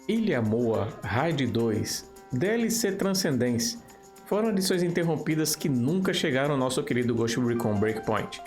Ilha Moa, Raid 2, DLC Transcendence foram edições interrompidas que nunca chegaram ao nosso querido Ghost Recon Breakpoint.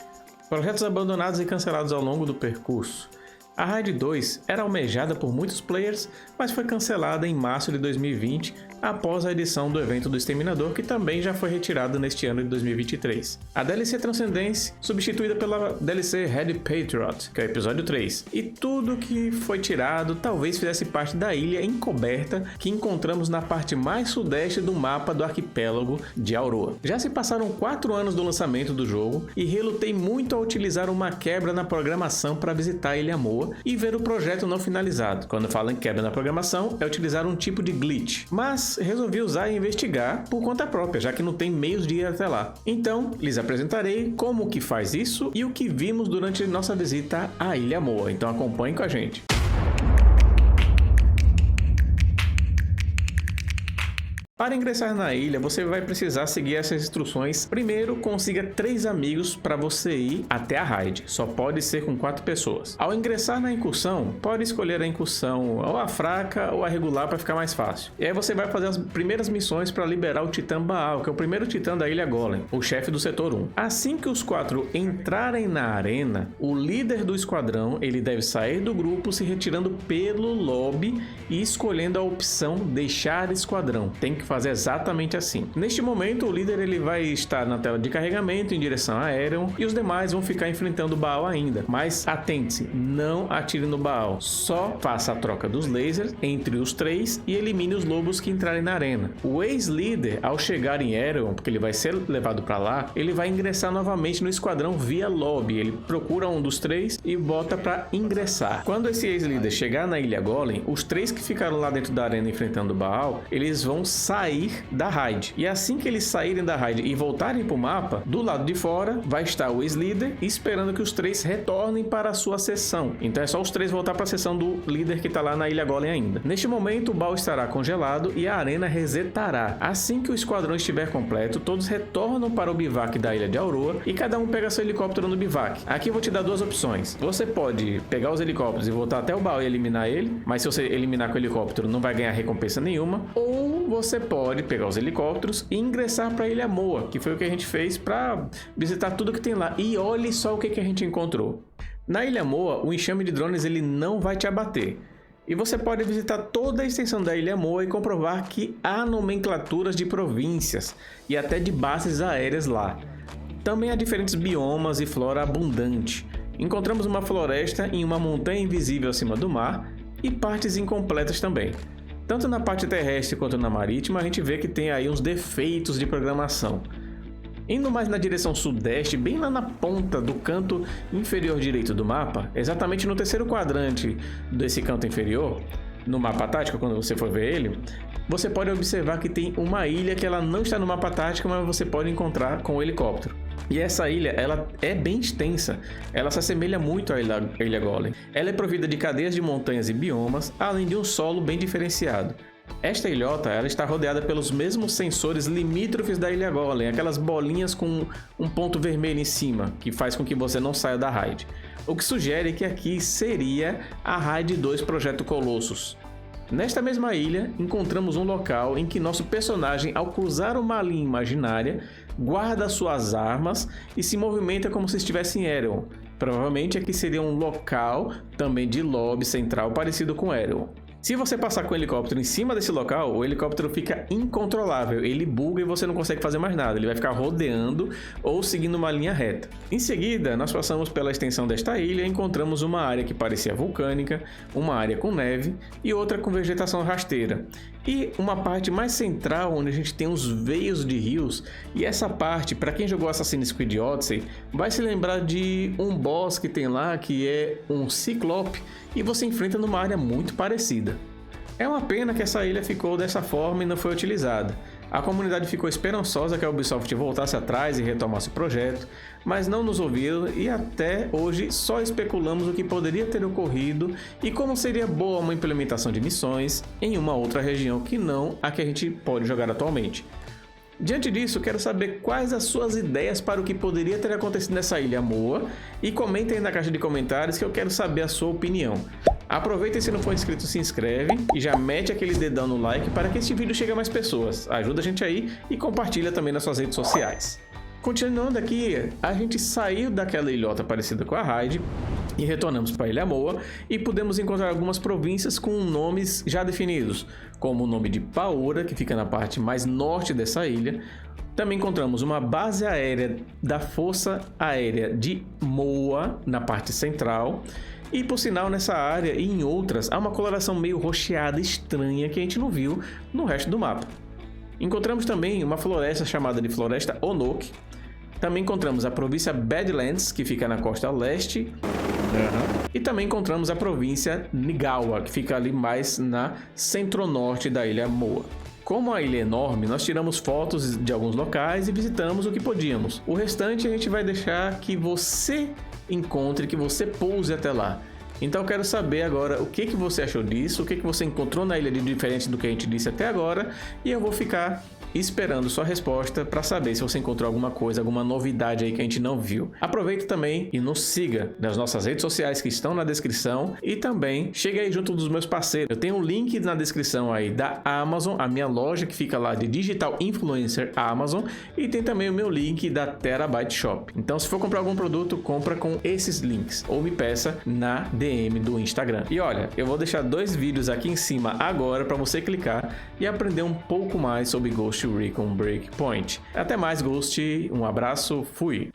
Projetos abandonados e cancelados ao longo do percurso. A Raid 2 era almejada por muitos players, mas foi cancelada em março de 2020 após a edição do evento do Exterminador, que também já foi retirada neste ano de 2023. A DLC Transcendence, substituída pela DLC Red Patriot, que é o episódio 3. E tudo que foi tirado talvez fizesse parte da ilha encoberta que encontramos na parte mais sudeste do mapa do arquipélago de Aurora. Já se passaram 4 anos do lançamento do jogo e relutei muito a utilizar uma quebra na programação para visitar a Ilha Moa e ver o projeto não finalizado. Quando falo em quebra na programação, é utilizar um tipo de glitch. Mas resolvi usar e investigar por conta própria, já que não tem meios de ir até lá. Então, lhes apresentarei como que faz isso e o que vimos durante nossa visita à Ilha Moa. Então acompanhe com a gente. Para ingressar na ilha, você vai precisar seguir essas instruções. Primeiro, consiga 3 amigos para você ir até a raid. Só pode ser com 4 pessoas. Ao ingressar na incursão, pode escolher a incursão ou a fraca ou a regular para ficar mais fácil. E aí você vai fazer as primeiras missões para liberar o Titã Baal, que é o primeiro Titã da Ilha Golem, o chefe do setor 1. Assim que os 4 entrarem na arena, o líder do esquadrão ele deve sair do grupo se retirando pelo lobby e escolhendo a opção deixar esquadrão. Tem que fazer exatamente assim. Neste momento, o líder ele vai estar na tela de carregamento em direção a Aeron e os demais vão ficar enfrentando o Baal ainda. Mas atente-se, não atire no Baal. Só faça a troca dos lasers entre os 3 e elimine os lobos que entrarem na arena. O ex-líder, ao chegar em Aeron, porque ele vai ser levado para lá, ele vai ingressar novamente no esquadrão via lobby. Ele procura um dos 3 e bota para ingressar. Quando esse ex-líder chegar na Ilha Golem, os 3 que ficaram lá dentro da arena enfrentando o Baal, eles vão sair da raid. E assim que eles saírem da raid e voltarem para o mapa, do lado de fora vai estar o ex-líder esperando que os 3 retornem para a sua seção. Então é só os 3 voltar para a seção do líder que está lá na Ilha Golem ainda. Neste momento o Baal estará congelado e a arena resetará. Assim que o esquadrão estiver completo, todos retornam para o bivac da Ilha de Aurora e cada um pega seu helicóptero no bivac. Aqui eu vou te dar 2 opções. Você pode pegar os helicópteros e voltar até o Baal e eliminar ele, mas se você eliminar com o helicóptero não vai ganhar recompensa nenhuma. Ou você pode pegar os helicópteros e ingressar para a Ilha Moa, que foi o que a gente fez para visitar tudo que tem lá. E olhe só o que a gente encontrou. Na Ilha Moa, o enxame de drones ele não vai te abater. E você pode visitar toda a extensão da Ilha Moa e comprovar que há nomenclaturas de províncias e até de bases aéreas lá. Também há diferentes biomas e flora abundante. Encontramos uma floresta em uma montanha invisível acima do mar e partes incompletas também. Tanto na parte terrestre quanto na marítima, a gente vê que tem aí uns defeitos de programação. Indo mais na direção sudeste, bem lá na ponta do canto inferior direito do mapa, exatamente no terceiro quadrante desse canto inferior, no mapa tático, quando você for ver ele, você pode observar que tem uma ilha que ela não está no mapa tático, mas você pode encontrar com o helicóptero. E essa ilha, ela é bem extensa, ela se assemelha muito à Ilha Golem. Ela é provida de cadeias de montanhas e biomas, além de um solo bem diferenciado. Esta ilhota ela está rodeada pelos mesmos sensores limítrofes da Ilha Golem, aquelas bolinhas com um ponto vermelho em cima, que faz com que você não saia da raid. O que sugere que aqui seria a Raid 2 Projeto Colossus. Nesta mesma ilha, encontramos um local em que nosso personagem, ao cruzar uma linha imaginária, guarda suas armas e se movimenta como se estivesse em Aeron. Provavelmente aqui seria um local também de lobby central parecido com Aeron. Se você passar com o helicóptero em cima desse local, o helicóptero fica incontrolável, ele buga e você não consegue fazer mais nada, ele vai ficar rodeando ou seguindo uma linha reta. Em seguida, nós passamos pela extensão desta ilha e encontramos uma área que parecia vulcânica, uma área com neve e outra com vegetação rasteira. E uma parte mais central onde a gente tem os veios de rios, e essa parte, para quem jogou Assassin's Creed Odyssey, vai se lembrar de um boss que tem lá que é um ciclope e você enfrenta numa área muito parecida. É uma pena que essa ilha ficou dessa forma e não foi utilizada. A comunidade ficou esperançosa que a Ubisoft voltasse atrás e retomasse o projeto, mas não nos ouviram e até hoje só especulamos o que poderia ter ocorrido e como seria boa uma implementação de missões em uma outra região que não a que a gente pode jogar atualmente. Diante disso, quero saber quais as suas ideias para o que poderia ter acontecido nessa Ilha Moa e comentem aí na caixa de comentários que eu quero saber a sua opinião. Aproveita e se não for inscrito, se inscreve e já mete aquele dedão no like para que este vídeo chegue a mais pessoas. Ajuda a gente aí e compartilha também nas suas redes sociais. Continuando aqui, a gente saiu daquela ilhota parecida com a Hyde e retornamos para Ilha Moa e pudemos encontrar algumas províncias com nomes já definidos, como o nome de Paoura, que fica na parte mais norte dessa ilha. Também encontramos uma base aérea da Força Aérea de Moa, na parte central. E por sinal, nessa área e em outras, há uma coloração meio rocheada estranha que a gente não viu no resto do mapa. Encontramos também uma floresta chamada de Floresta Onoke. Também encontramos a província Badlands, que fica na costa leste. E também encontramos a província Nigawa, que fica ali mais na centro-norte da Ilha Moa. Como a ilha é enorme, nós tiramos fotos de alguns locais e visitamos o que podíamos. O restante a gente vai deixar que você encontre, que você pouse até lá. Então eu quero saber agora o que você achou disso, o que você encontrou na ilha de diferente do que a gente disse até agora, e eu vou ficar esperando sua resposta para saber se você encontrou alguma coisa, alguma novidade aí que a gente não viu. Aproveita também e nos siga nas nossas redes sociais que estão na descrição e também chegue aí junto dos meus parceiros. Eu tenho um link na descrição aí da Amazon, a minha loja que fica lá de Digital Influencer Amazon, e tem também o meu link da Terabyte Shop. Então se for comprar algum produto, compra com esses links ou me peça na DM do Instagram. E olha, eu vou deixar 2 vídeos aqui em cima agora para você clicar e aprender um pouco mais sobre Ghost Recon Breakpoint. Até mais, Ghost. Um abraço. Fui.